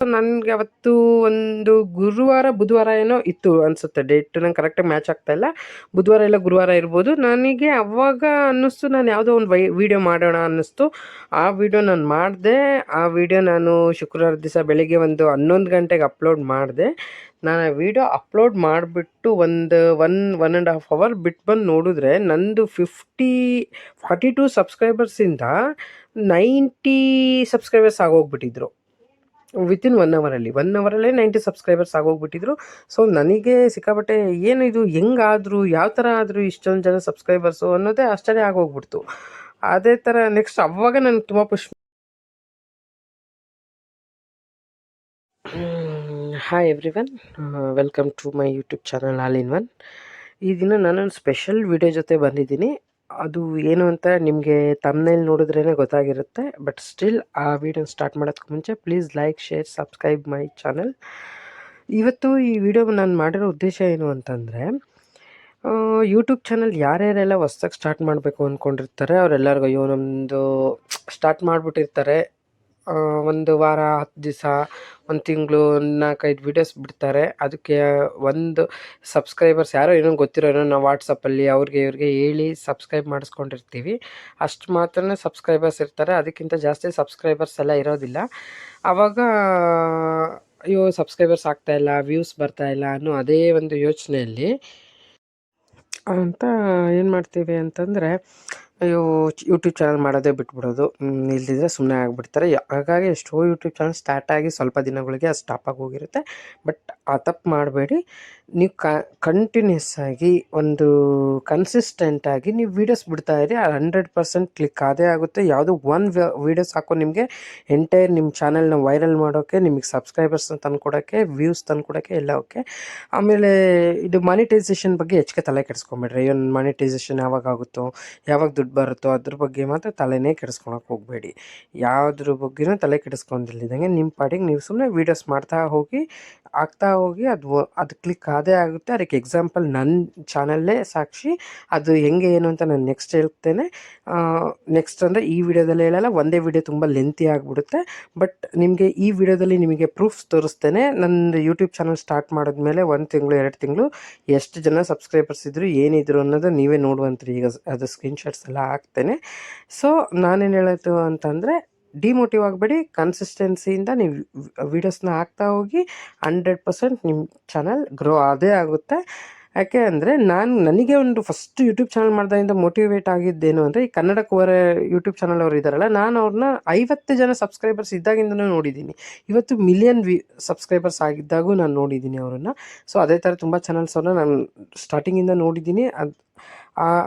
ನನಗೆ ಅವತ್ತು ಒಂದು ಗುರುವಾರ ಬುಧವಾರ ಏನೋ ಇತ್ತು ಅನಿಸುತ್ತೆ, ಡೇಟ್ ನಂಗೆ ಕರೆಕ್ಟಾಗಿ ಮ್ಯಾಚ್ ಆಗ್ತಾ ಇಲ್ಲ. ಬುಧವಾರ ಇಲ್ಲ ಗುರುವಾರ ಇರ್ಬೋದು. ನನಗೆ ಅವಾಗ ಅನ್ನಿಸ್ತು ನಾನು ಯಾವುದೋ ಒಂದು ವೀಡಿಯೋ ಮಾಡೋಣ ಅನ್ನಿಸ್ತು. ಆ ವಿಡಿಯೋ ನಾನು ಮಾಡಿದೆ. ಆ ವಿಡಿಯೋ ನಾನು ಶುಕ್ರವಾರ ದಿವಸ ಬೆಳಿಗ್ಗೆ ಒಂದು 11 ಗಂಟೆಗೆ ಅಪ್ಲೋಡ್ ಮಾಡಿದೆ. ನಾನು ಆ ವಿಡಿಯೋ ಅಪ್ಲೋಡ್ ಮಾಡಿಬಿಟ್ಟು ಒಂದು 1.5 ಅವರ್ ಬಿಟ್ಟು ಬಂದು ನೋಡಿದ್ರೆ ನಂದು 42 ಸಬ್ಸ್ಕ್ರೈಬರ್ಸಿಂದ 90 ಸಬ್ಸ್ಕ್ರೈಬರ್ಸ್ ಆಗೋಗ್ಬಿಟ್ಟಿದ್ರು. ವಿತಿನ್ 1 ಅವರಲ್ಲಿ 90 ಸಬ್ಸ್ಕ್ರೈಬರ್ಸ್ ಆಗೋಗ್ಬಿಟ್ಟಿದ್ರು. ಸೊ ನನಗೆ ಸಿಕ್ಕಾಪಟ್ಟೆ ಏನು ಇದು ಹೆಂಗಾದ್ರು, ಯಾವ ಥರ ಆದರೂ ಇಷ್ಟೊಂದು ಜನ ಸಬ್ಸ್ಕ್ರೈಬರ್ಸು ಅನ್ನೋದೇ ಆಶ್ಚರ್ಯ ಆಗೋಗ್ಬಿಡ್ತು. ಅದೇ ಥರ ನೆಕ್ಸ್ಟ್ ಅವಾಗ ನನಗೆ ತುಂಬ hi everyone, welcome to my YouTube channel all in one. ಈ ದಿನ ನಾನೊಂದು ಸ್ಪೆಷಲ್ ವಿಡಿಯೋ ಜೊತೆ ಬಂದಿದ್ದೀನಿ. ಅದು ಏನು ಅಂತ ನಿಮಗೆ ತಮ್ನೇಲ್ ನೋಡಿದ್ರೇ ಗೊತ್ತಾಗಿರುತ್ತೆ. ಬಟ್ ಸ್ಟಿಲ್ ಆ ವಿಡಿಯೋ ಸ್ಟಾರ್ಟ್ ಮಾಡೋದಕ್ಕೆ ಮುಂಚೆ please like, share, subscribe my channel. ಇವತ್ತು ಈ ವಿಡಿಯೋ ನಾನು ಮಾಡಿರೋ ಉದ್ದೇಶ ಏನು ಅಂತಂದರೆ, ಯೂಟ್ಯೂಬ್ ಚಾನಲ್ ಯಾರ್ಯಾರೆಲ್ಲ ಹೊಸ್ದಾಗಿ ಸ್ಟಾರ್ಟ್ ಮಾಡಬೇಕು ಅಂದ್ಕೊಂಡಿರ್ತಾರೆ ಅವರೆಲ್ಲರಿಗೂ ಅಯ್ಯೋ ನಮ್ಮದು ಸ್ಟಾರ್ಟ್ ಮಾಡಿಬಿಟ್ಟಿರ್ತಾರೆ. ಒಂದು ವಾರ, 10 ದಿವಸ, ಒಂದು ತಿಂಗಳು, 4-5 ವೀಡಿಯೋಸ್ ಬಿಡ್ತಾರೆ. ಅದಕ್ಕೆ ಒಂದು ಸಬ್ಸ್ಕ್ರೈಬರ್ಸ್ ಯಾರೋ ಏನೋ ಗೊತ್ತಿರೋರು ನಾವು ವಾಟ್ಸಪ್ಪಲ್ಲಿ ಅವ್ರಿಗೆ ಇವ್ರಿಗೆ ಹೇಳಿ ಸಬ್ಸ್ಕ್ರೈಬ್ ಮಾಡಿಸ್ಕೊಂಡಿರ್ತೀವಿ. ಅಷ್ಟು ಮಾತ್ರನೇ ಸಬ್ಸ್ಕ್ರೈಬರ್ಸ್ ಇರ್ತಾರೆ. ಅದಕ್ಕಿಂತ ಜಾಸ್ತಿ ಸಬ್ಸ್ಕ್ರೈಬರ್ಸ್ ಎಲ್ಲ ಇರೋದಿಲ್ಲ. ಆವಾಗ ಅಯ್ಯೋ ಸಬ್ಸ್ಕ್ರೈಬರ್ಸ್ ಆಗ್ತಾಯಿಲ್ಲ, ವ್ಯೂಸ್ ಬರ್ತಾಯಿಲ್ಲ ಅನ್ನೋ ಅದೇ ಒಂದು ಯೋಚನೆಯಲ್ಲಿ ಅಂತ ಏನು ಮಾಡ್ತೀವಿ ಅಂತಂದರೆ, ಅಯ್ಯೋ ಯೂಟ್ಯೂಬ್ ಚಾನಲ್ ಮಾಡೋದೇ ಬಿಟ್ಬಿಡೋದು, ಇಲ್ದಿದ್ರೆ ಸುಮ್ಮನೆ ಆಗಿಬಿಡ್ತಾರೆ. ಹಾಗಾಗಿ ಎಷ್ಟೋ ಯೂಟ್ಯೂಬ್ ಚಾನಲ್ ಸ್ಟಾರ್ಟ್ ಆಗಿ ಸ್ವಲ್ಪ ದಿನಗಳಿಗೆ ಅದು ಸ್ಟಾಪ್ ಆಗಿ ಹೋಗಿರುತ್ತೆ. ಬಟ್ ಆ ತಪ್ಪು ಮಾಡಬೇಡಿ. ನೀವು ಕಂಟಿನ್ಯೂಸ್ ಆಗಿ ಒಂದು ಕನ್ಸಿಸ್ಟೆಂಟಾಗಿ ನೀವು ವೀಡಿಯೋಸ್ ಬಿಡ್ತಾ ಇರಿ. 100% ಕ್ಲಿಕ್ ಆದೇ ಆಗುತ್ತೆ. ಯಾವುದೋ ಒಂದು ವೀಡಿಯೋಸ್ ಹಾಕೋ ನಿಮಗೆ ಎಂಟೈರ್ ನಿಮ್ಮ ಚಾನಲ್ನ ವೈರಲ್ ಮಾಡೋಕ್ಕೆ, ನಿಮಗೆ ಸಬ್ಸ್ಕ್ರೈಬರ್ಸ್ನ ತಂದುಕೊಡೋಕ್ಕೆ, ವ್ಯೂಸ್ ತಂದುಕೊಡೋಕ್ಕೆ ಎಲ್ಲ ಓಕೆ. ಆಮೇಲೆ ಇದು ಮಾನಿಟೈಸೇಷನ್ ಬಗ್ಗೆ ಹೆಚ್ಚಿಗೆ ತಲೆ ಕೆಡಿಸ್ಕೊಂಬೇಡ್ರಿ. ಏನು ಮಾನಿಟೈಸೇಷನ್ ಯಾವಾಗ ಆಗುತ್ತೋ, ಯಾವಾಗ ದುಡ್ಡು ಬರುತ್ತೋ ಅದ್ರ ಬಗ್ಗೆ ಮಾತ್ರ ತಲೆನೇ ಕೆಡಿಸ್ಕೊಳಕ್ಕೆ ಹೋಗಬೇಡಿ. ಯಾವುದ್ರ ಬಗ್ಗೆನೂ ತಲೆ ಕೆಡಿಸ್ಕೊಂಡಿಲ್ದಂಗೆ ನಿಮ್ಮ ಪಾಡಿಗೆ ನೀವು ಸುಮ್ಮನೆ ವೀಡಿಯೋಸ್ ಮಾಡ್ತಾ ಹೋಗಿ, ಅದು ಕ್ಲಿಕ್ ಆದೇ ಆಗುತ್ತೆ. ಅದಕ್ಕೆ ಎಕ್ಸಾಂಪಲ್ ನನ್ನ ಚಾನಲ್ಲೇ ಸಾಕ್ಷಿ. ಅದು ಹೆಂಗೆ ಏನು ಅಂತ ನಾನು ನೆಕ್ಸ್ಟ್ ಹೇಳ್ತೇನೆ. ನೆಕ್ಸ್ಟ್ ಅಂದರೆ ಈ ವಿಡಿಯೋದಲ್ಲಿ ಹೇಳಲ್ಲ, ಒಂದೇ ವಿಡಿಯೋ ತುಂಬ ಲೆಂತಿ ಆಗಿಬಿಡುತ್ತೆ. ಬಟ್ ನಿಮಗೆ ಈ ವಿಡಿಯೋದಲ್ಲಿ ನಿಮಗೆ ಪ್ರೂಫ್ಸ್ ತೋರಿಸ್ತೇನೆ. ನಂದು ಯೂಟ್ಯೂಬ್ ಚಾನಲ್ ಸ್ಟಾರ್ಟ್ ಮಾಡಿದ್ಮೇಲೆ 1 ತಿಂಗಳು 2 ತಿಂಗಳು ಎಷ್ಟು ಜನ ಸಬ್ಸ್ಕ್ರೈಬರ್ಸ್ ಇದ್ದರು, ಏನಿದ್ರು ಅನ್ನೋದು ನೀವೇ ನೋಡುವಂತ್ರಿ. ಈಗ ಅದು ಸ್ಕ್ರೀನ್ಶಾಟ್ಸ್ ಎಲ್ಲ ಹಾಕ್ತೇನೆ. ಸೊ ನಾನೇನು ಹೇಳೋದು ಅಂತಂದರೆ, ಡಿಮೋಟಿವ್ ಆಗಬೇಡಿ. ಕನ್ಸಿಸ್ಟೆನ್ಸಿಯಿಂದ ನೀವು ವೀಡಿಯೋಸ್ನ ಹಾಕ್ತಾ ಹೋಗಿ 100% ನಿಮ್ಮ ಚಾನಲ್ ಗ್ರೋ ಆದೇ ಆಗುತ್ತೆ. ಯಾಕೆ ಅಂದರೆ ನನಗೆ ಒಂದು ಫಸ್ಟ್ ಯೂಟ್ಯೂಬ್ ಚಾನಲ್ ಮಾಡಿದಾಗಿಂದ ಮೋಟಿವೇಟ್ ಆಗಿದ್ದೇನು ಅಂದರೆ, ಈ ಕನ್ನಡ ಕೋರೆ ಯೂಟ್ಯೂಬ್ ಚಾನಲ್ ಅವರು ಇದ್ದಾರಲ್ಲ, ನಾನು ಅವ್ರನ್ನ 50 ಜನ ಸಬ್ಸ್ಕ್ರೈಬರ್ಸ್ ಇದ್ದಾಗಿಂದನೂ ನೋಡಿದ್ದೀನಿ. ಇವತ್ತು ಮಿಲಿಯನ್ ಸಬ್ಸ್ಕ್ರೈಬರ್ಸ್ ಆಗಿದ್ದಾಗೂ ನಾನು ನೋಡಿದ್ದೀನಿ ಅವರನ್ನು. ಸೊ ಅದೇ ಥರ ತುಂಬ ಚಾನಲ್ಸ್ ಅವ್ರನ್ನ ನಾನು ಸ್ಟಾರ್ಟಿಂಗಿಂದ ನೋಡಿದ್ದೀನಿ.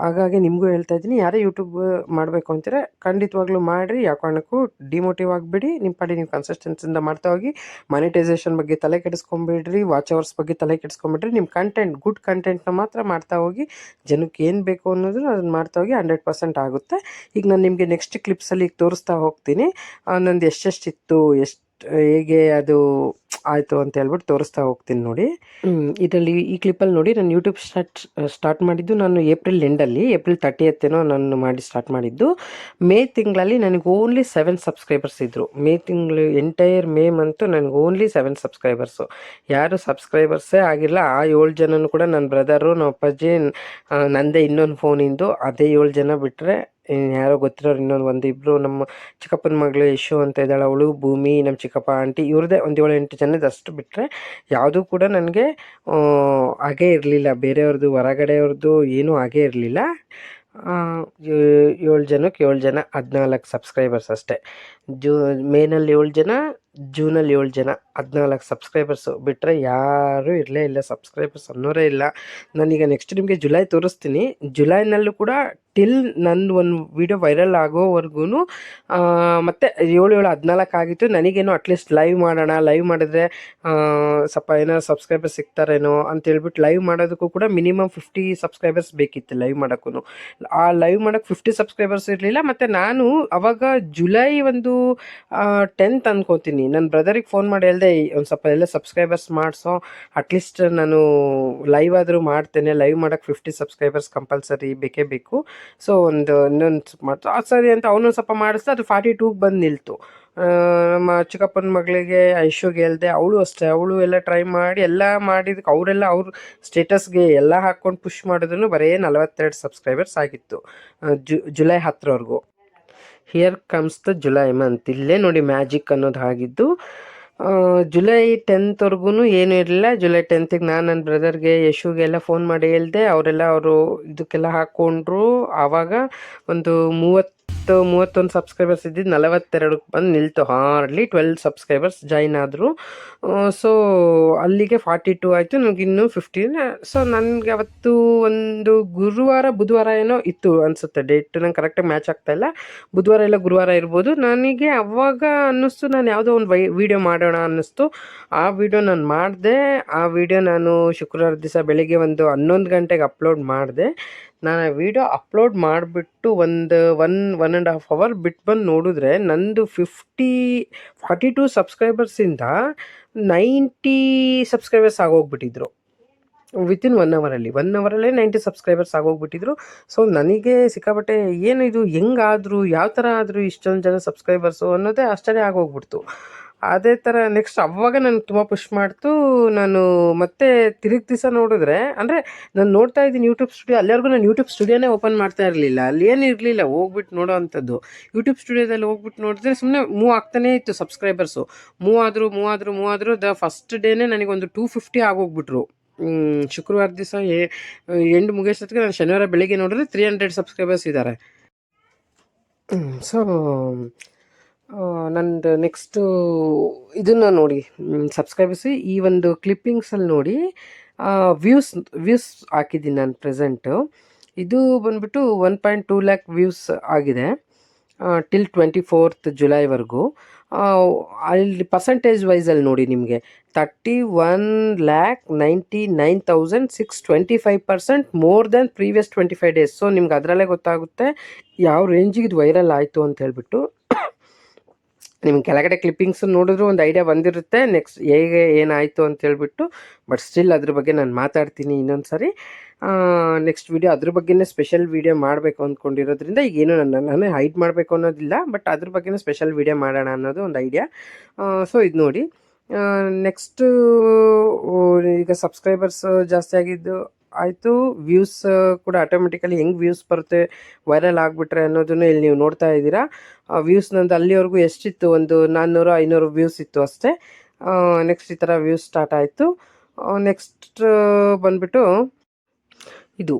ಹಾಗಾಗಿ ನಿಮಗೂ ಹೇಳ್ತಾ ಇದ್ದೀನಿ, ಯಾರೇ ಯೂಟ್ಯೂಬ್ ಮಾಡಬೇಕು ಅಂತೀರ ಖಂಡಿತವಾಗ್ಲೂ ಮಾಡಿರಿ. ಯಾವ ಕಾರಣಕ್ಕೂ ಡಿಮೋಟಿವ್ ಆಗಿಬಿಡಿ. ನಿಮ್ಮ ಪಾಡಿ ನೀವು ಕನ್ಸಿಸ್ಟೆನ್ಸಿಂದ ಮಾಡ್ತಾ ಹೋಗಿ. ಮಾನಿಟೈಸೇಷನ್ ಬಗ್ಗೆ ತಲೆ ಕೆಡಿಸ್ಕೊಂಬಿಡ್ರಿ, ವಾಚ್ ಅವರ್ಸ್ ಬಗ್ಗೆ ತಲೆ ಕೆಡಿಸ್ಕೊಂಬಿಡ್ರಿ. ನಿಮ್ಮ ಕಂಟೆಂಟ್, ಗುಡ್ ಕಂಟೆಂಟ್ನ ಮಾತ್ರ ಮಾಡ್ತಾ ಹೋಗಿ. ಜನಕ್ಕೆ ಏನು ಬೇಕು ಅನ್ನೋದನ್ನು ಅದನ್ನು ಮಾಡ್ತಾ ಹೋಗಿ 100% ಆಗುತ್ತೆ. ಈಗ ನಾನು ನಿಮಗೆ ನೆಕ್ಸ್ಟ್ ಕ್ಲಿಪ್ಸಲ್ಲಿ ಈಗ ತೋರಿಸ್ತಾ ಹೋಗ್ತೀನಿ. ನಂದು ಎಷ್ಟೆಷ್ಟಿತ್ತು, ಹೇಗೆ ಅದು ಆಯಿತು ಅಂತ ಹೇಳ್ಬಿಟ್ಟು ತೋರಿಸ್ತಾ ಹೋಗ್ತೀನಿ ನೋಡಿ. ಇದರಲ್ಲಿ ಈ ಕ್ಲಿಪ್ಪಲ್ಲಿ ನೋಡಿ, ನಾನು ಯೂಟ್ಯೂಬ್ ಸ್ಟಾರ್ಟ್ ಮಾಡಿದ್ದು ನಾನು ಏಪ್ರಿಲ್ ಎಂಡಲ್ಲಿ, ಏಪ್ರಿಲ್ 30th ನಾನು ಮಾಡಿ ಸ್ಟಾರ್ಟ್ ಮಾಡಿದ್ದು. ಮೇ ತಿಂಗಳಲ್ಲಿ ನನಗೆ ಓನ್ಲಿ 7 ಸಬ್ಸ್ಕ್ರೈಬರ್ಸ್ ಇದ್ದರು. ಮೇ ತಿಂಗಳು ಎಂಟೈರ್ ಮೇ ಮಂತು ನನಗೆ ಓನ್ಲಿ 7 ಸಬ್ಸ್ಕ್ರೈಬರ್ಸು. ಯಾರು ಸಬ್ಸ್ಕ್ರೈಬರ್ಸೇ ಆಗಿಲ್ಲ. ಆ 7 ಜನನೂ ಕೂಡ ನನ್ನ ಬ್ರದರು, ನಮ್ಮ ಅಪ್ಪಾಜಿ, ನನ್ನದೇ ಇನ್ನೊಂದು ಫೋನಿಂದು. ಅದೇ 7 ಜನ ಬಿಟ್ಟರೆ ಯಾರೋ ಗೊತ್ತಿರೋರು ಇನ್ನೊಂದು ಇಬ್ಬರು, ನಮ್ಮ ಚಿಕ್ಕಪ್ಪನ ಮಗಳು ಯಶು ಅಂತ ಇದ್ದಾಳೆ, ಅವಳು, ಭೂಮಿ, ನಮ್ಮ ಚಿಕ್ಕಪ್ಪ ಆಂಟಿ, ಇವ್ರದ್ದೇ ಒಂದು 7-8 ಜನದಷ್ಟು ಬಿಟ್ಟರೆ ಯಾವುದೂ ಕೂಡ ನನಗೆ ಹಾಗೇ ಇರಲಿಲ್ಲ. ಬೇರೆಯವ್ರದ್ದು, ಹೊರಗಡೆಯವ್ರದ್ದು ಏನೂ ಹಾಗೇ ಇರಲಿಲ್ಲ. 7 ಜನಕ್ಕೆ 7 ಜನ, 14 ಸಬ್ಸ್ಕ್ರೈಬರ್ಸ್ ಅಷ್ಟೇ. ಮೇನಲ್ಲಿ 7 ಜನ, ಜೂನಲ್ಲಿ 7 ಜನ, 14 ಸಬ್ಸ್ಕ್ರೈಬರ್ಸು ಬಿಟ್ಟರೆ ಯಾರೂ ಇರಲೇ ಇಲ್ಲ. ಸಬ್ಸ್ಕ್ರೈಬರ್ಸ್ ಅನ್ನೋರೇ ಇಲ್ಲ. ನಾನೀಗ ನೆಕ್ಸ್ಟ್ ನಿಮಗೆ ಜುಲೈ ತೋರಿಸ್ತೀನಿ. ಜುಲೈನಲ್ಲೂ ಕೂಡ ಟಿಲ್ ನಂದು ಒಂದು ವಿಡಿಯೋ ವೈರಲ್ ಆಗೋವರೆಗೂ ಮತ್ತು 7-14 ಆಗಿತ್ತು. ನನಗೇನೋ ಅಟ್ಲೀಸ್ಟ್ ಲೈವ್ ಮಾಡೋಣ, ಲೈವ್ ಮಾಡಿದ್ರೆ ಸ್ವಲ್ಪ ಏನಾದ್ರು ಸಬ್ಸ್ಕ್ರೈಬರ್ಸ್ ಸಿಗ್ತಾರೇನೋ ಅಂತೇಳ್ಬಿಟ್ಟು ಲೈವ್ ಮಾಡೋದಕ್ಕೂ ಕೂಡ ಮಿನಿಮಮ್ 50 ಸಬ್ಸ್ಕ್ರೈಬರ್ಸ್ ಬೇಕಿತ್ತು ಲೈವ್ ಮಾಡೋಕ್ಕೂ. ಆ ಲೈವ್ ಮಾಡೋಕ್ಕೆ 50 ಸಬ್ಸ್ಕ್ರೈಬರ್ಸ್ ಇರಲಿಲ್ಲ. ಮತ್ತು ನಾನು ಅವಾಗ ಜುಲೈ ಒಂದು 10th ಅನ್ಕೋತೀನಿ, ನನ್ನ ಬ್ರದರಿಗೆ ಫೋನ್ ಮಾಡಿ ಹೇಳಿದೆ, ಒಂದು ಸ್ವಲ್ಪ ಎಲ್ಲ ಸಬ್ಸ್ಕ್ರೈಬರ್ಸ್ ಮಾಡಿಸೋ, ಅಟ್ಲೀಸ್ಟ್ ನಾನು ಲೈವ್ ಆದರೂ ಮಾಡ್ತೇನೆ, ಲೈವ್ ಮಾಡೋಕ್ಕೆ 50 ಸಬ್ಸ್ಕ್ರೈಬರ್ಸ್ ಕಂಪಲ್ಸರಿ ಬೇಕೇ ಬೇಕು. ಸೊ ಇನ್ನೊಂದು ಸರಿ ಅಂತ ಅವನು ಸ್ವಲ್ಪ ಮಾಡಿಸ್ದೆ. ಅದು 42ಗೆ ಬಂದು ನಿಲ್ತು. ನಮ್ಮ ಚಿಕ್ಕಪ್ಪನ ಮಗಳಿಗೆ ಐಶುಗೆ ಹೇಳ್ದೆ, ಅವಳು ಅಷ್ಟೇ, ಅವಳು ಎಲ್ಲ ಟ್ರೈ ಮಾಡಿ ಎಲ್ಲ ಮಾಡಿದಕ್ಕೆ ಅವರೆಲ್ಲ ಅವ್ರ ಸ್ಟೇಟಸ್ಗೆ ಎಲ್ಲ ಹಾಕ್ಕೊಂಡು ಪುಷ್ ಮಾಡಿದ್ರು ಬರೀ 42 ಸಬ್ಸ್ಕ್ರೈಬರ್ಸ್ ಆಗಿತ್ತು ಜುಲೈ 10ರವರೆಗೂ. Here comes the July month. ಇಲ್ಲೇ ನೋಡಿ ಮ್ಯಾಜಿಕ್ ಅನ್ನೋದು ಆಗಿದ್ದು. ಜುಲೈ 10th ಏನೂ ಇರಲಿಲ್ಲ. ಜುಲೈ 10th ನಾನು ನನ್ನ ಬ್ರದರ್ಗೆ ಯಶುಗೆಲ್ಲ ಫೋನ್ ಮಾಡಿ ಹೇಳಿದೆ. ಅವರು ಇದಕ್ಕೆಲ್ಲ ಹಾಕ್ಕೊಂಡ್ರು. ಆವಾಗ ಒಂದು 31 ಸಬ್ಸ್ಕ್ರೈಬರ್ಸ್ ಇದ್ದಿದ್ದು 42ಕ್ಕೆ ಬಂದು ನಿಲ್ತು. ಹಾರ್ಡ್ಲಿ 12 ಸಬ್ಸ್ಕ್ರೈಬರ್ಸ್ ಜಾಯ್ನ್ ಆದರು. ಸೊ ಅಲ್ಲಿಗೆ 42 ಆಯಿತು. ನನಗಿನ್ನೂ 15. ಸೊ ನನಗೆ ಅವತ್ತು ಒಂದು ಬುಧವಾರ ಏನೋ ಇತ್ತು ಅನಿಸುತ್ತೆ ಡೇಟ್. ನಂಗೆ ಕರೆಕ್ಟಾಗಿ ಮ್ಯಾಚ್ ಆಗ್ತಾಯಿಲ್ಲ. ಬುಧವಾರ ಇಲ್ಲ ಗುರುವಾರ ಇರ್ಬೋದು. ನನಗೆ ಅವಾಗ ಅನ್ನಿಸ್ತು ನಾನು ಯಾವುದೋ ಒಂದು ವೀಡಿಯೋ ಮಾಡೋಣ ಅನ್ನಿಸ್ತು. ಆ ವಿಡಿಯೋ ನಾನು ಮಾಡಿದೆ. ಆ ವಿಡಿಯೋ ನಾನು ಶುಕ್ರವಾರ ದಿವಸ ಬೆಳಿಗ್ಗೆ ಒಂದು 11 ಗಂಟೆಗೆ ಅಪ್ಲೋಡ್ ಮಾಡಿದೆ. ನಾನು ಆ ವಿಡಿಯೋ ಅಪ್ಲೋಡ್ ಮಾಡಿಬಿಟ್ಟು ಒಂದು 1.5 ಅವರ್ ಬಿಟ್ಟು ಬಂದು ನೋಡಿದ್ರೆ ನಂದು 42 ಸಬ್ಸ್ಕ್ರೈಬರ್ಸಿಂದ 90 ಸಬ್ಸ್ಕ್ರೈಬರ್ಸ್ ಆಗೋಗ್ಬಿಟ್ಟಿದ್ರು ವಿತಿನ್ 1 ಅವರಲ್ಲೇ 90 ಸಬ್ಸ್ಕ್ರೈಬರ್ಸ್ ಆಗೋಗ್ಬಿಟ್ಟಿದ್ರು. ಸೊ ನನಗೆ ಸಿಕ್ಕಾಪಟ್ಟೆ ಏನು ಇದು ಹೆಂಗಾದ್ರು, ಯಾವ ಥರ ಆದರೂ ಇಷ್ಟೊಂದು ಜನ ಸಬ್ಸ್ಕ್ರೈಬರ್ಸು ಅನ್ನೋದೇ ಆಶ್ಚರ್ಯ ಆಗೋಗ್ಬಿಡ್ತು. ಅದೇ ಥರ ನೆಕ್ಸ್ಟ್ ಅವಾಗ ನನಗೆ ತುಂಬ ಪುಷ್ ಮಾಡ್ತು. ನಾನು ಮತ್ತೆ ತಿರುಗಿ ದಿವಸ ನೋಡಿದ್ರೆ, ಅಂದರೆ ನಾನು ನೋಡ್ತಾ ಇದ್ದೀನಿ ಯೂಟ್ಯೂಬ್ ಸ್ಟುಡಿಯೋ. ಅಲ್ಲಿವರೆಗೂ ನಾನು ಯೂಟ್ಯೂಬ್ ಸ್ಟುಡಿಯೋನೇ ಓಪನ್ ಮಾಡ್ತಾ ಇರಲಿಲ್ಲ. ಅಲ್ಲಿ ಏನು ಇರಲಿಲ್ಲ ಹೋಗ್ಬಿಟ್ಟು ನೋಡೋ ಅಂಥದ್ದು. ಯೂಟ್ಯೂಬ್ ಸ್ಟುಡಿಯೋದಲ್ಲಿ ಹೋಗ್ಬಿಟ್ಟು ನೋಡಿದ್ರೆ ಸುಮ್ಮನೆ ಮೂವ್ ಆಗ್ತಾನೇ ಇತ್ತು ಸಬ್ಸ್ಕ್ರೈಬರ್ಸು. ಮೂವ್ ಆದರೂ ದ ಫಸ್ಟ್ ಡೇನೇ ನನಗೊಂದು 250 ಆಗೋಗ್ಬಿಟ್ರು. ಶುಕ್ರವಾರ ದಿವಸ ಎಂಡ್ ಮುಗಿಸೋದಕ್ಕೆ ನಾನು ಶನಿವಾರ ಬೆಳಿಗ್ಗೆ ನೋಡಿದ್ರೆ 300 ಸಬ್ಸ್ಕ್ರೈಬರ್ಸ್ ಇದ್ದಾರೆ. ಸೊ ನಂದು ನೆಕ್ಸ್ಟು ಇದನ್ನು ನೋಡಿ, ಸಬ್ಸ್ಕ್ರೈಬರ್ಸ್ ಈ ಒಂದು ಕ್ಲಿಪ್ಪಿಂಗ್ಸಲ್ಲಿ ನೋಡಿ ವ್ಯೂಸ್ ಹಾಕಿದ್ದೀನಿ ನಾನು ಪ್ರೆಸೆಂಟು. ಇದು ಬಂದ್ಬಿಟ್ಟು 1.2 ಲ್ಯಾಕ್ ವ್ಯೂಸ್ ಆಗಿದೆ ಟಿಲ್ 24th ಜುಲೈವರೆಗೂ. ಅಲ್ಲಿ ಪರ್ಸಂಟೇಜ್ ವೈಸಲ್ಲಿ ನೋಡಿ ನಿಮಗೆ 31,99,625% more than previous 25 days. So ನಿಮ್ಗೆ ಅದರಲ್ಲೇ ಗೊತ್ತಾಗುತ್ತೆ ಯಾವ ರೇಂಜಿಗೆ ಇದು ವೈರಲ್ ಆಯಿತು ಅಂತ ಹೇಳ್ಬಿಟ್ಟು. ನಿಮ್ಗೆ ಕೆಳಗಡೆ ಕ್ಲಿಪ್ಪಿಂಗ್ಸ್ ನೋಡಿದ್ರು ಒಂದು ಐಡಿಯಾ ಬಂದಿರುತ್ತೆ ನೆಕ್ಸ್ಟ್ ಹೇಗೆ ಏನಾಯಿತು ಅಂತ ಹೇಳ್ಬಿಟ್ಟು. ಬಟ್ ಸ್ಟಿಲ್ ಅದ್ರ ಬಗ್ಗೆ ನಾನು ಮಾತಾಡ್ತೀನಿ ಇನ್ನೊಂದು ಸರಿ. ನೆಕ್ಸ್ಟ್ ವಿಡಿಯೋ ಅದ್ರ ಬಗ್ಗೆನೇ ಸ್ಪೆಷಲ್ ವೀಡಿಯೋ ಮಾಡಬೇಕು ಅಂದ್ಕೊಂಡಿರೋದ್ರಿಂದ ಈಗೇನು ನಾನೇ ಹೈಡ್ ಮಾಡಬೇಕು ಅನ್ನೋದಿಲ್ಲ, ಬಟ್ ಅದ್ರ ಬಗ್ಗೆನೇ ಸ್ಪೆಷಲ್ ವೀಡಿಯೋ ಮಾಡೋಣ ಅನ್ನೋದು ಒಂದು ಐಡಿಯಾ. ಸೊ ಇದು ನೋಡಿ, ನೆಕ್ಸ್ಟು ಈಗ ಸಬ್ಸ್ಕ್ರೈಬರ್ಸ್ ಜಾಸ್ತಿ ಆಗಿದ್ದು ಆಯಿತು. ವ್ಯೂಸ್ ಕೂಡ ಆಟೋಮೆಟಿಕಲಿ ಹೆಂಗೆ ವ್ಯೂಸ್ ಬರುತ್ತೆ ವೈರಲ್ ಆಗಿಬಿಟ್ರೆ ಅನ್ನೋದನ್ನು ಇಲ್ಲಿ ನೀವು ನೋಡ್ತಾ ಇದ್ದೀರಾ. ವ್ಯೂಸ್ ನಂದು ಅಲ್ಲಿವರೆಗೂ ಎಷ್ಟಿತ್ತು, ಒಂದು 400-500 ವ್ಯೂಸ್ ಇತ್ತು ಅಷ್ಟೇ. ನೆಕ್ಸ್ಟ್ ಈ ಥರ ವ್ಯೂಸ್ ಸ್ಟಾರ್ಟ್ ಆಯಿತು. ನೆಕ್ಸ್ಟ್ ಬಂದ್ಬಿಟ್ಟು ಇದು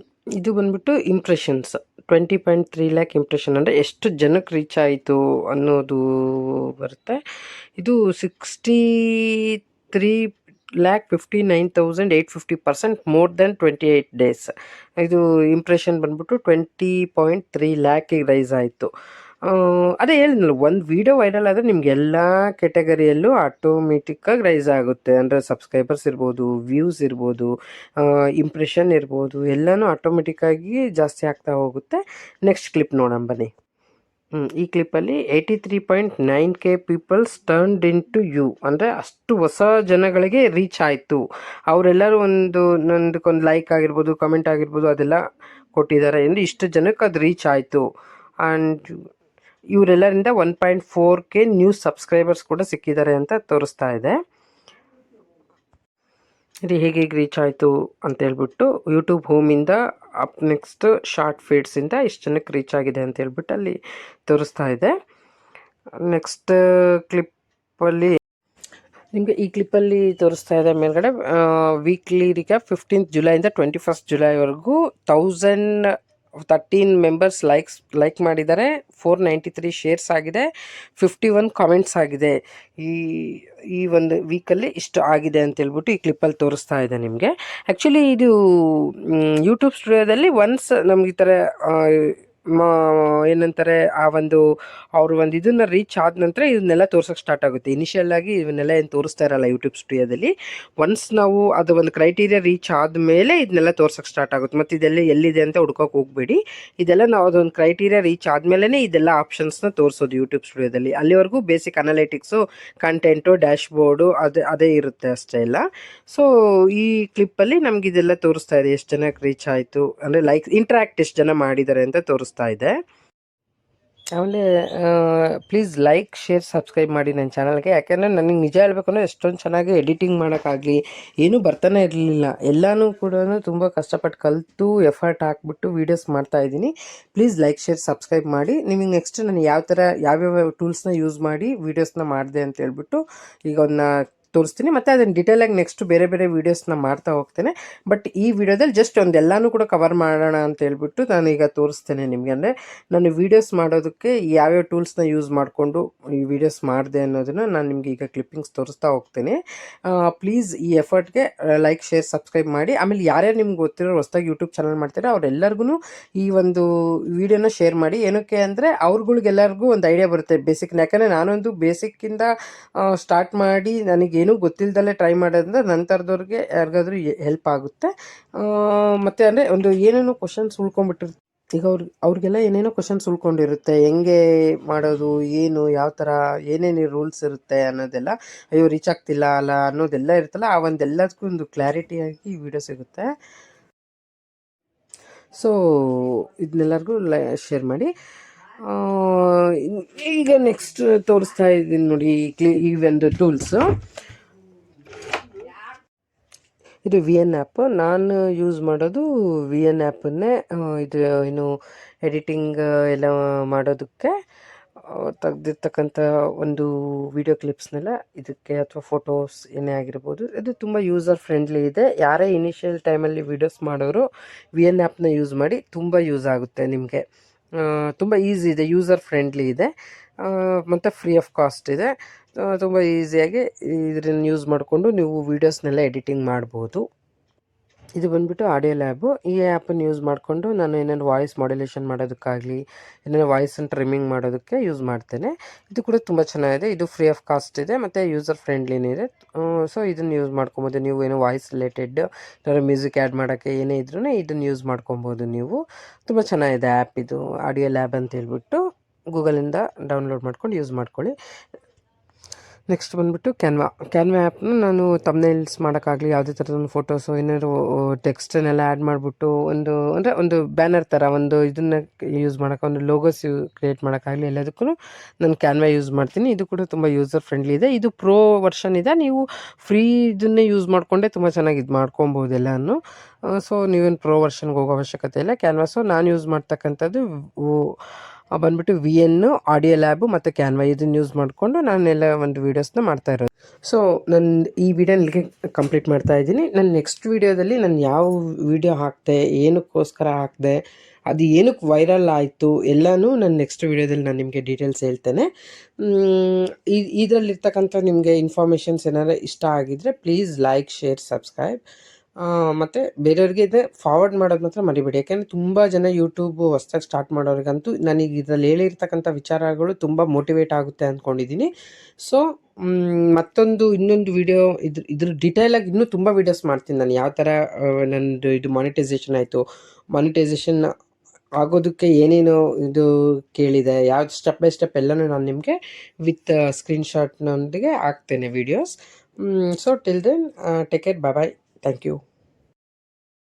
ಬಂದ್ಬಿಟ್ಟು ಇಂಪ್ರೆಷನ್ಸ್ 20.3 ಲ್ಯಾಕ್ ಇಂಪ್ರೆಷನ್, ಅಂದರೆ ಎಷ್ಟು ಜನಕ್ಕೆ ರೀಚ್ ಆಯಿತು ಅನ್ನೋದು ಬರುತ್ತೆ. ಇದು 63,59,850% ಮೋರ್ ದೆನ್ 28 ಡೇಸ್. ಇದು ಇಂಪ್ರೆಷನ್ ಬಂದ್ಬಿಟ್ಟು 20.3 ಲ್ಯಾಕಿಗೆ ರೈಸ್ ಆಯಿತು. ಅದೇ ಹೇಳಿದ್ನಲ್ಲ, ಒಂದು ವೀಡಿಯೋ ವೈರಲ್ ಆದರೆ ನಿಮ್ಗೆ ಎಲ್ಲ ಕೆಟಗರಿಯಲ್ಲೂ ಆಟೋಮೆಟಿಕ್ಕಾಗಿ ರೈಸ್ ಆಗುತ್ತೆ. ಅಂದರೆ ಸಬ್ಸ್ಕ್ರೈಬರ್ಸ್ ಇರ್ಬೋದು, ವ್ಯೂಸ್ ಇರ್ಬೋದು, ಇಂಪ್ರೆಷನ್ ಇರ್ಬೋದು, ಎಲ್ಲನೂ ಆಟೋಮೆಟಿಕ್ಕಾಗಿ ಜಾಸ್ತಿ ಆಗ್ತಾ ಹೋಗುತ್ತೆ. ನೆಕ್ಸ್ಟ್ ಕ್ಲಿಪ್ ನೋಡೋಣ ಬನ್ನಿ. ಈ ಕ್ಲಿಪ್ಪಲ್ಲಿ 83.9K peoples turned in to you, ಅಂದರೆ ಅಷ್ಟು ಹೊಸ ಜನಗಳಿಗೆ ರೀಚ್ ಆಯಿತು. ಅವರೆಲ್ಲರೂ ನಂದಕ್ಕೊಂದು ಲೈಕ್ ಆಗಿರ್ಬೋದು, ಕಮೆಂಟ್ ಆಗಿರ್ಬೋದು ಅದೆಲ್ಲ ಕೊಟ್ಟಿದ್ದಾರೆ ಎಂದು ಇಷ್ಟು ಜನಕ್ಕೆ ಅದು ರೀಚ್ ಆಯಿತು. ಆ್ಯಂಡ್ ಇವರೆಲ್ಲರಿಂದ 1.4K ನ್ಯೂ ಸಬ್ಸ್ಕ್ರೈಬರ್ಸ್ ಕೂಡ ಸಿಕ್ಕಿದ್ದಾರೆ ಅಂತ ತೋರಿಸ್ತಾ ಇದೆ. ಇದು ಹೇಗೆ ರೀಚ್ ಆಯಿತು ಅಂತ ಹೇಳ್ಬಿಟ್ಟು ಯೂಟ್ಯೂಬ್ ಹೋಮಿಂದ ಅಪ್ ನೆಕ್ಸ್ಟ್ ಶಾರ್ಟ್ ಫೀಡ್ಸಿಂದ ಇಷ್ಟು ಜನಕ್ಕೆ ರೀಚ್ ಆಗಿದೆ ಅಂತ ಹೇಳ್ಬಿಟ್ಟು ಅಲ್ಲಿ ತೋರಿಸ್ತಾ ಇದೆ. ನೆಕ್ಸ್ಟ್ ಕ್ಲಿಪ್ಪಲ್ಲಿ ನಿಮಗೆ ಈ ಕ್ಲಿಪ್ಪಲ್ಲಿ ತೋರಿಸ್ತಾ ಇದೆ ಮೇಲ್ಗಡೆ weekly recap 15th ಜುಲೈಯಿಂದ 21st ಜುಲೈವರೆಗೂ 1013 members like ಮಾಡಿದ್ದಾರೆ, 493 ಶೇರ್ಸ್ ಆಗಿದೆ, 51 ಕಾಮೆಂಟ್ಸ್ ಆಗಿದೆ. ಈ ಒಂದು ವೀಕಲ್ಲಿ ಇಷ್ಟು ಆಗಿದೆ ಅಂತ ಹೇಳ್ಬಿಟ್ಟು ಈ ಕ್ಲಿಪ್ಪಲ್ಲಿ ತೋರಿಸ್ತಾ ಇದೆ ನಿಮಗೆ. ಆ್ಯಕ್ಚುಲಿ ಇದು ಯೂಟ್ಯೂಬ್ ಸ್ಟುಡಿಯೋದಲ್ಲಿ ಒನ್ಸ್ ನಮ್ಗೆ ಈ ಥರ ಏನಂತಾರೆ ಅವರು ಒಂದು ಇದನ್ನು ರೀಚ್ ಆದ ನಂತರ ಇದನ್ನೆಲ್ಲ ತೋರ್ಸೋಕ್ಕೆ ಸ್ಟಾರ್ಟ್ ಆಗುತ್ತೆ. ಇನಿಷಿಯಲ್ ಆಗಿ ಇವನ್ನೆಲ್ಲ ಏನು ತೋರಿಸ್ತಾ ಇರಲ್ಲ ಯೂಟ್ಯೂಬ್ ಸ್ಟುಡಿಯೋದಲ್ಲಿ. ಒನ್ಸ್ ನಾವು ಅದು ಒಂದು ಕ್ರೈಟೀರಿಯಾ ರೀಚ್ ಆದಮೇಲೆ ಇದನ್ನೆಲ್ಲ ತೋರ್ಸೋಕ್ಕೆ ಸ್ಟಾರ್ಟ್ ಆಗುತ್ತೆ. ಮತ್ತು ಇದೆಲ್ಲ ಎಲ್ಲಿದೆ ಅಂತ ಹುಡ್ಕೋಕೆ ಹೋಗಬೇಡಿ. ಇದೆಲ್ಲ ನಾವು ಅದೊಂದು ಕ್ರೈಟೀರಿಯಾ ರೀಚ್ ಆದಮೇಲೆ ಇದೆಲ್ಲ ಆಪ್ಷನ್ಸ್ನ ತೋರಿಸೋದು ಯೂಟ್ಯೂಬ್ ಸ್ಟುಡಿಯೋದಲ್ಲಿ. ಅಲ್ಲಿವರೆಗೂ ಬೇಸಿಕ್ ಅನಾಲಿಟಿಕ್ಸು, ಕಂಟೆಂಟು, ಡ್ಯಾಶ್ಬೋರ್ಡು ಅದೇ ಇರುತ್ತೆ ಅಷ್ಟೇ ಎಲ್ಲ. ಸೊ ಈ ಕ್ಲಿಪ್ಪಲ್ಲಿ ನಮ್ಗೆ ಇದೆಲ್ಲ ತೋರಿಸ್ತಾ ಇದೆ, ಎಷ್ಟು ಜನಕ್ಕೆ ರೀಚ್ ಆಯಿತು, ಅಂದರೆ ಲೈಕ್ ಇಂಟ್ರ್ಯಾಕ್ಟ್ ಎಷ್ಟು ಜನ ಮಾಡಿದ್ದಾರೆ ಅಂತ ತೋರಿಸ್ತಾ ಇದೆ. ಆಮೇಲೆ ಪ್ಲೀಸ್ ಲೈಕ್ ಶೇರ್ ಸಬ್ಸ್ಕ್ರೈಬ್ ಮಾಡಿ ನನ್ನ ಚಾನಲ್ಗೆ. ಯಾಕೆಂದರೆ ನನಗೆ ನಿಜ ಹೇಳ್ಬೇಕಂದ್ರೆ ಎಷ್ಟೊಂದು ಚೆನ್ನಾಗಿ ಎಡಿಟಿಂಗ್ ಮಾಡೋಕ್ಕಾಗಲಿ ಏನೂ ಬರ್ತಾನೆ ಇರಲಿಲ್ಲ. ಎಲ್ಲನೂ ಕೂಡ ತುಂಬ ಕಷ್ಟಪಟ್ಟು ಕಲಿತು ಎಫರ್ಟ್ ಹಾಕ್ಬಿಟ್ಟು ವೀಡಿಯೋಸ್ ಮಾಡ್ತಾಯಿದ್ದೀನಿ. ಪ್ಲೀಸ್ ಲೈಕ್ ಶೇರ್ ಸಬ್ಸ್ಕ್ರೈಬ್ ಮಾಡಿ. ನಿಮಗೆ ನೆಕ್ಸ್ಟ್ ನಾನು ಯಾವ್ಯಾವ ಟೂಲ್ಸ್ನ ಯೂಸ್ ಮಾಡಿ ವೀಡಿಯೋಸ್ನ ಮಾಡಿದೆ ಅಂತ ಹೇಳ್ಬಿಟ್ಟು ಈಗ ಒಂದು ತೋರಿಸ್ತೀನಿ. ಮತ್ತು ಅದನ್ನು ಡೀಟೇಲಾಗಿ ನೆಕ್ಸ್ಟ್ ಬೇರೆ ಬೇರೆ ವೀಡಿಯೋಸ್ನ ಮಾಡ್ತಾ ಹೋಗ್ತೇನೆ. ಬಟ್ ಈ ವಿಡಿಯೋದಲ್ಲಿ ಜಸ್ಟ್ ಒಂದೆಲ್ಲನೂ ಕೂಡ ಕವರ್ ಮಾಡೋಣ ಅಂತ ಹೇಳ್ಬಿಟ್ಟು ನಾನೀಗ ತೋರಿಸ್ತೇನೆ ನಿಮಗೆ. ಅಂದರೆ ನಾನು ವೀಡಿಯೋಸ್ ಮಾಡೋದಕ್ಕೆ ಯಾವ್ಯಾವ ಟೂಲ್ಸ್ನ ಯೂಸ್ ಮಾಡಿಕೊಂಡು ಈ ವಿಡಿಯೋಸ್ ಮಾಡಿದೆ ಅನ್ನೋದನ್ನು ನಾನು ನಿಮಗೆ ಈಗ ಕ್ಲಿಪ್ಪಿಂಗ್ಸ್ ತೋರಿಸ್ತಾ ಹೋಗ್ತೇನೆ. ಪ್ಲೀಸ್ ಈ ಎಫರ್ಟ್ಗೆ ಲೈಕ್ ಶೇರ್ ಸಬ್ಸ್ಕ್ರೈಬ್ ಮಾಡಿ. ಆಮೇಲೆ ಯಾರ್ಯಾರು ನಿಮ್ಗೆ ಗೊತ್ತಿರೋ ಹೊಸದಾಗಿ ಯೂಟ್ಯೂಬ್ ಚಾನಲ್ ಮಾಡ್ತಾರೆ ಅವರೆಲ್ಲರಿಗೂ ಈ ಒಂದು ವಿಡಿಯೋನ ಶೇರ್ ಮಾಡಿ. ಏನಕ್ಕೆ ಅಂದರೆ ಅವ್ರುಗಳಿಗೆಲ್ಲರಿಗೂ ಒಂದು ಐಡಿಯಾ ಬರುತ್ತೆ ಬೇಸಿಕ್. ಯಾಕಂದರೆ ನಾನೊಂದು ಬೇಸಿಕ್ಕಿಂದ ಸ್ಟಾರ್ಟ್ ಮಾಡಿ ನನಗೇನೂ ಗೊತ್ತಿಲ್ಲದಲ್ಲೇ ಟ್ರೈ ಮಾಡೋದ್ರಿಂದ ನಂತರದವ್ರಿಗೆ ಯಾರಿಗಾದ್ರೂ ಹೆಲ್ಪ್ ಆಗುತ್ತೆ. ಮತ್ತು ಅಂದರೆ ಒಂದು ಏನೇನೋ ಕ್ವಶನ್ಸ್ ಉಳ್ಕೊಂಡ್ಬಿಟ್ಟಿರುತ್ತೆ. ಈಗ ಅವ್ರಿಗೆಲ್ಲ ಏನೇನೋ ಕ್ವಶನ್ಸ್ ಉಳ್ಕೊಂಡಿರುತ್ತೆ, ಹೆಂಗೆ ಮಾಡೋದು, ಏನು ಯಾವ ಥರ ಏನೇನು ರೂಲ್ಸ್ ಇರುತ್ತೆ ಅನ್ನೋದೆಲ್ಲ, ಅಯ್ಯೋ ರೀಚ್ ಆಗ್ತಿಲ್ಲ ಅಲ್ಲ ಅನ್ನೋದೆಲ್ಲ ಇರುತ್ತಲ್ಲ, ಆ ಒಂದೆಲ್ಲದಕ್ಕೂ ಒಂದು ಕ್ಲಾರಿಟಿಯಾಗಿ ಈ ವಿಡಿಯೋ ಸಿಗುತ್ತೆ. ಸೊ ಇದನ್ನೆಲ್ಲರಿಗೂ ಶೇರ್ ಮಾಡಿ. ಈಗ ನೆಕ್ಸ್ಟ್ ತೋರಿಸ್ತಾ ಇದ್ದೀನಿ ನೋಡಿ ಈ ಒಂದು ಟೂಲ್ಸು. ಇದು ವಿ ಎನ್ ಆ್ಯಪ್. ನಾನು ಯೂಸ್ ಮಾಡೋದು ವಿ ಎನ್ ಆ್ಯಪನ್ನೇ. ಇದು ಏನು ಎಡಿಟಿಂಗ್ ಎಲ್ಲ ಮಾಡೋದಕ್ಕೆ ತೆಗೆದಿರ್ತಕ್ಕಂಥ ಒಂದು ವಿಡಿಯೋ ಕ್ಲಿಪ್ಸ್ನೆಲ್ಲ ಇದಕ್ಕೆ ಅಥವಾ ಫೋಟೋಸ್ ಏನೇ ಆಗಿರ್ಬೋದು, ಇದು ತುಂಬ ಯೂಸರ್ ಫ್ರೆಂಡ್ಲಿ ಇದೆ. ಯಾರೇ ಇನಿಷಿಯಲ್ ಟೈಮಲ್ಲಿ ವೀಡಿಯೋಸ್ ಮಾಡೋರು ವಿ ಎನ್ ಆ್ಯಪ್ನ ಯೂಸ್ ಮಾಡಿ, ತುಂಬ ಯೂಸ್ ಆಗುತ್ತೆ ನಿಮಗೆ. ತುಂಬ ಈಸಿ ಇದೆ, ಯೂಸರ್ ಫ್ರೆಂಡ್ಲಿ ಇದೆ, ಮತ್ತು ಫ್ರೀ ಆಫ್ ಕಾಸ್ಟ್ ಇದೆ. ತುಂಬ ಈಸಿಯಾಗಿ ಇದನ್ನು ಯೂಸ್ ಮಾಡಿಕೊಂಡು ನೀವು ವೀಡಿಯೋಸ್ನೆಲ್ಲ ಎಡಿಟಿಂಗ್ ಮಾಡ್ಬೋದು. ಇದು ಬಂದುಬಿಟ್ಟು ಆಡಿಯೋ ಲ್ಯಾಬು. ಈ ಆ್ಯಪನ್ನು ಯೂಸ್ ಮಾಡಿಕೊಂಡು ನಾನು ಏನೇನು ವಾಯ್ಸ್ ಮಾಡ್ಯುಲೇಷನ್ ಮಾಡೋದಕ್ಕಾಗಲಿ ಏನೇನು ವಾಯ್ಸನ್ನು ಟ್ರಿಮ್ಮಿಂಗ್ ಮಾಡೋದಕ್ಕೆ ಯೂಸ್ ಮಾಡ್ತೇನೆ. ಇದು ಕೂಡ ತುಂಬ ಚೆನ್ನಾಗಿದೆ. ಇದು ಫ್ರೀ ಆಫ್ ಕಾಸ್ಟ್ ಇದೆ ಮತ್ತು ಯೂಸರ್ ಫ್ರೆಂಡ್ಲಿನೇ ಇದೆ. ಸೊ ಇದನ್ನು ಯೂಸ್ ಮಾಡ್ಕೊಬೋದು. ನೀವು ಏನೋ ವಾಯ್ಸ್ ರಿಲೇಟೆಡ್ ಏನಾದ್ರು ಮ್ಯೂಸಿಕ್ ಆ್ಯಡ್ ಮಾಡೋಕ್ಕೆ ಏನೇ ಇದ್ರೂ ಇದನ್ನು ಯೂಸ್ ಮಾಡ್ಕೊಬೋದು ನೀವು. ತುಂಬ ಚೆನ್ನಾಗಿದೆ ಆ್ಯಪ್ ಇದು, ಆಡಿಯೋ ಲ್ಯಾಬ್ ಅಂತ ಹೇಳ್ಬಿಟ್ಟು. ಗೂಗಲಿಂದ ಡೌನ್ಲೋಡ್ ಮಾಡ್ಕೊಂಡು ಯೂಸ್ ಮಾಡ್ಕೊಳ್ಳಿ. ನೆಕ್ಸ್ಟ್ ಬಂದುಬಿಟ್ಟು ಕ್ಯಾನ್ವಾ ಆ್ಯಪ್ನ ನಾನು ತಮ್ನೇಲ್ಸ್ ಮಾಡೋಕ್ಕಾಗಲಿ, ಯಾವುದೇ ಥರದ ಫೋಟೋಸು ಏನಾದ್ರು ಟೆಕ್ಸ್ಟನ್ನೆಲ್ಲ ಆ್ಯಡ್ ಮಾಡಿಬಿಟ್ಟು ಒಂದು ಬ್ಯಾನರ್ ಥರ ಒಂದು ಇದನ್ನು ಯೂಸ್ ಮಾಡೋಕ್ಕೆ, ಒಂದು ಲೋಗೋಸ್ ಕ್ರಿಯೇಟ್ ಮಾಡೋಕ್ಕಾಗಲಿ ಎಲ್ಲದಕ್ಕೂ ನಾನು ಕ್ಯಾನ್ವಾ ಯೂಸ್ ಮಾಡ್ತೀನಿ. ಇದು ಕೂಡ ತುಂಬ ಯೂಸರ್ ಫ್ರೆಂಡ್ಲಿ ಇದೆ. ಇದು ಪ್ರೋ ವರ್ಷನ್ ಇದೆ. ನೀವು ಫ್ರೀ ಇದನ್ನೇ ಯೂಸ್ ಮಾಡಿಕೊಂಡೆ ತುಂಬ ಚೆನ್ನಾಗಿ ಇದು ಮಾಡ್ಕೊಬೋದು ಎಲ್ಲನೂ. ಸೊ ನೀವೇನು ಪ್ರೋ ವರ್ಷನ್ಗೆ ಹೋಗೋ ಅವಶ್ಯಕತೆ ಇಲ್ಲ. ಕ್ಯಾನ್ವಾಸು ನಾನು ಯೂಸ್ ಮಾಡ್ತಕ್ಕಂಥದ್ದು ಬಂದುಬಿಟ್ಟು ವಿ ಎನ್ನು, ಆಡಿಯೋ ಲ್ಯಾಬು ಮತ್ತು ಕ್ಯಾನ್ವಾ ಇದನ್ನು ಯೂಸ್ ಮಾಡಿಕೊಂಡು ನಾನೆಲ್ಲ ಒಂದು ವೀಡಿಯೋಸ್ನ ಮಾಡ್ತಾ ಇರೋದು. ಸೊ ನಾನು ಈ ವಿಡಿಯೋ ಇಲ್ಲಿಗೆ ಕಂಪ್ಲೀಟ್ ಮಾಡ್ತಾ ಇದ್ದೀನಿ. ನಾನು ನೆಕ್ಸ್ಟ್ ವೀಡಿಯೋದಲ್ಲಿ ನಾನು ಯಾವ ವೀಡಿಯೋ ಹಾಕಿದೆ, ಏನಕ್ಕೋಸ್ಕರ ಹಾಕಿದೆ, ಅದು ಏನಕ್ಕೆ ವೈರಲ್ ಆಯಿತು ಎಲ್ಲನೂ ನಾನು ನೆಕ್ಸ್ಟ್ ವೀಡಿಯೋದಲ್ಲಿ ನಾನು ನಿಮಗೆ ಡೀಟೇಲ್ಸ್ ಹೇಳ್ತೇನೆ. ಇದರಲ್ಲಿರ್ತಕ್ಕಂಥ ನಿಮಗೆ ಇನ್ಫಾರ್ಮೇಷನ್ಸ್ ಏನಾದ್ರು ಇಷ್ಟ ಆಗಿದ್ದರೆ ಪ್ಲೀಸ್ ಲೈಕ್ ಶೇರ್ ಸಬ್ಸ್ಕ್ರೈಬ್. ಮತ್ತು ಬೇರೆಯವ್ರಿಗೆ ಇದೆ ಫಾರ್ವರ್ಡ್ ಮಾಡೋದು ಮಾತ್ರ ಮರಿಬೇಡಿ. ಯಾಕೆಂದರೆ ತುಂಬ ಜನ ಯೂಟ್ಯೂಬು ಹೊಸ್ದಾಗಿ ಸ್ಟಾರ್ಟ್ ಮಾಡೋರಿಗಂತೂ ನನಗೆ ಇದರಲ್ಲಿ ಹೇಳಿರ್ತಕ್ಕಂಥ ವಿಚಾರಗಳು ತುಂಬ ಮೋಟಿವೇಟ್ ಆಗುತ್ತೆ ಅಂದ್ಕೊಂಡಿದ್ದೀನಿ. ಸೊ ಇನ್ನೊಂದು ವಿಡಿಯೋ ಇದ್ರ ಡೀಟೇಲಾಗಿ ಇನ್ನೂ ತುಂಬ ವೀಡಿಯೋಸ್ ಮಾಡ್ತೀನಿ ನಾನು. ಯಾವ ಥರ ನನ್ನದು ಇದು ಮಾನಿಟೈಸೇಷನ್ ಆಯಿತು, ಮಾನಿಟೈಸೇಷನ್ ಆಗೋದಕ್ಕೆ ಏನೇನು ಇದು ಕೇಳಿದೆ, ಯಾವ್ದು ಸ್ಟೆಪ್ ಬೈ ಸ್ಟೆಪ್ ಎಲ್ಲನೂ ನಾನು ನಿಮಗೆ ವಿತ್ ಸ್ಕ್ರೀನ್ಶಾಟ್ನೊಂದಿಗೆ ಹಾಕ್ತೇನೆ videos. So till then take care, bye bye, thank you.